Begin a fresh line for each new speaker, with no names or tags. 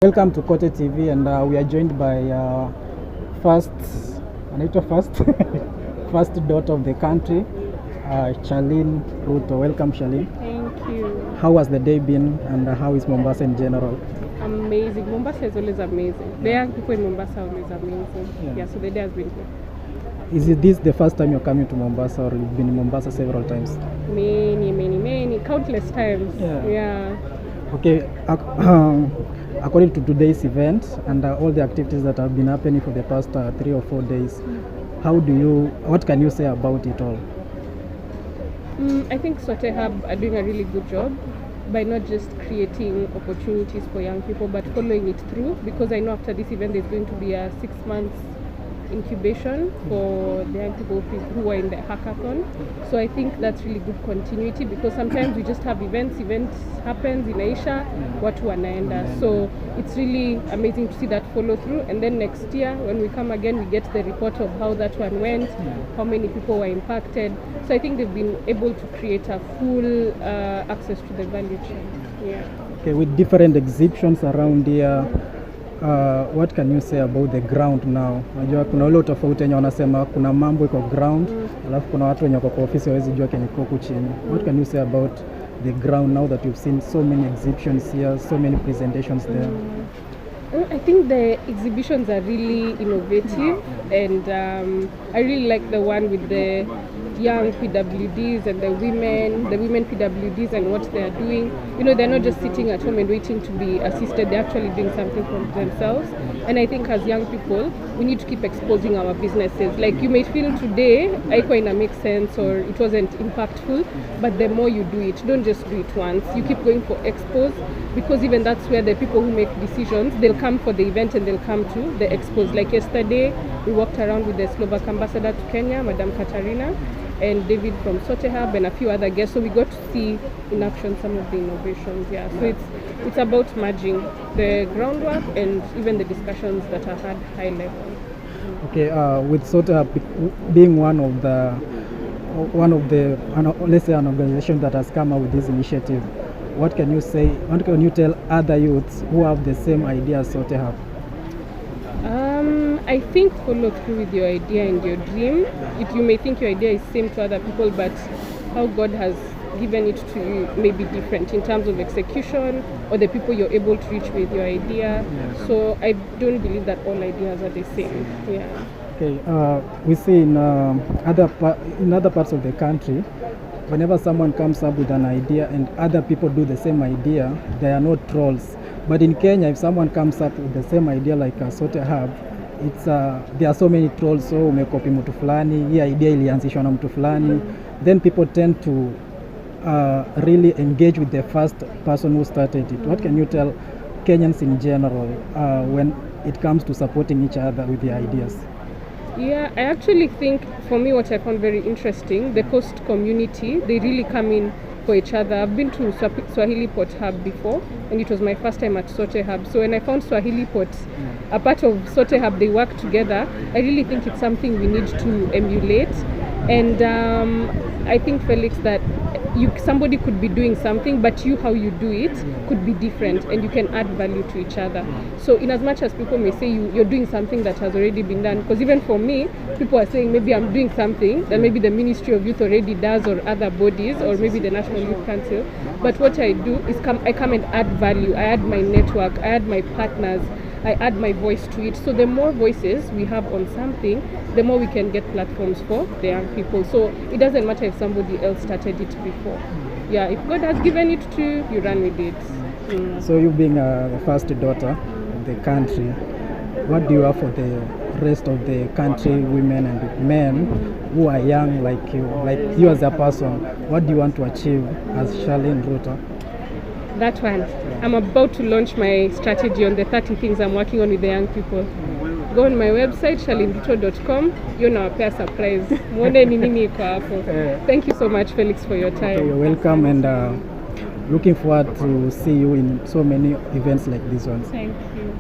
Welcome to Kote TV, and we are joined by first first daughter of the country, Charlene Ruto. Welcome, Charlene.
Thank you.
How has the day been, and how is Mombasa in general?
Amazing. Mombasa is always amazing. The young people in Mombasa are always amazing. Yeah, so the day has been good.
Is this the first time you're coming to Mombasa, or you've been in Mombasa several times?
Many, countless times. Yeah.
Okay. According to today's event and all the activities that have been happening for the past 3 or 4 days, what can you say about it all?
I think Sote Hub are doing a really good job by not just creating opportunities for young people, but following it through, because I know after this event there's going to be a 6 months incubation for the young people who are in the hackathon. So I think that's really good continuity, because sometimes we just have events happens in Aisha, watu wanaenda. So it's really amazing to see that follow through, and then next year when we come again we get the report of how that one went, how many people were impacted. So I think they've been able to create a full access to the value chain. Yeah.
Okay, with different exhibitions around here, what can you say about the ground now? Unajua kuna ule tofauti wenye wanasema kuna mambo iko ground, alafu kuna watu wenye kwa ofisi hawezi jua kenye kiko chini. What can you say about the ground now that you've seen so many exhibitions here, so many presentations there?
I think the exhibitions are really innovative, and I really like the one with the young PWDs and the women PWDs and what they are doing. You know, they're not just sitting at home and waiting to be assisted, they're actually doing something for themselves. And I think as young people, we need to keep exposing our businesses. Like, you may feel today, Aikoina makes sense or it wasn't impactful, but the more you do it, don't just do it once. You keep going for expos, because even that's where the people who make decisions, they'll come for the event and they'll come to the expos. Like yesterday, we walked around with the Slovak ambassador to Kenya, Madam Katarina, and David from Sote Hub and a few other guests. So we got to see in action some of the innovations. Yeah. So it's about merging the groundwork and even the discussions that are had high level.
Okay, with Sote Hub being one of the let's say an organization that has come up with this initiative, what can you say? What can you tell other youths who have the same idea as Sote Hub?
I think follow through with your idea and your dream. You may think your idea is same to other people, but how God has given it to you may be different in terms of execution or the people you're able to reach with your idea. So I don't believe that all ideas are the same. Yeah.
Okay, we see in other parts of the country, whenever someone comes up with an idea and other people do the same idea, they are not trolls. But in Kenya, if someone comes up with the same idea like a Sote Hub, there are so many trolls. So umekopi mtu fulani, hii idea ilianzishwa na mtu fulani. Then people tend to really engage with the first person who started it. What can you tell Kenyans in general when it comes to supporting each other with the ideas?
Yeah, I actually think, for me, what I found very interesting, the Coast community, they really come in for each other. I've been to Swahili Port Hub before, and it was my first time at Sote Hub. So when I found Swahili Port a part of Sote Hub, they work together, I really think it's something we need to emulate. And I think, Felix, that somebody could be doing something, but how you do it could be different, and you can add value to each other. So in as much as people may say you're doing something that has already been done, because even for me, people are saying maybe I'm doing something that maybe the Ministry of Youth already does, or other bodies, or maybe the National Youth Council. But what I do is I come and add value. I add my network, I add my partners, I add my voice to it. So the more voices we have on something, the more we can get platforms for the young people. So it doesn't matter if somebody else started it before. Yeah, if God has given it to you, you run with it.
So you being the first daughter of the country, what do you have for the rest of the country, women and men who are young like you as a person? What do you want to achieve as Charlene Ruto?
That one. I'm about to launch my strategy on the 30 things I'm working on with the young people. Go on my website, charleneruto.com. You're now a surprise. Thank you so much, Felix, for your time.
Okay, you're welcome, and looking forward to see you in so many events like this one.
Thank you.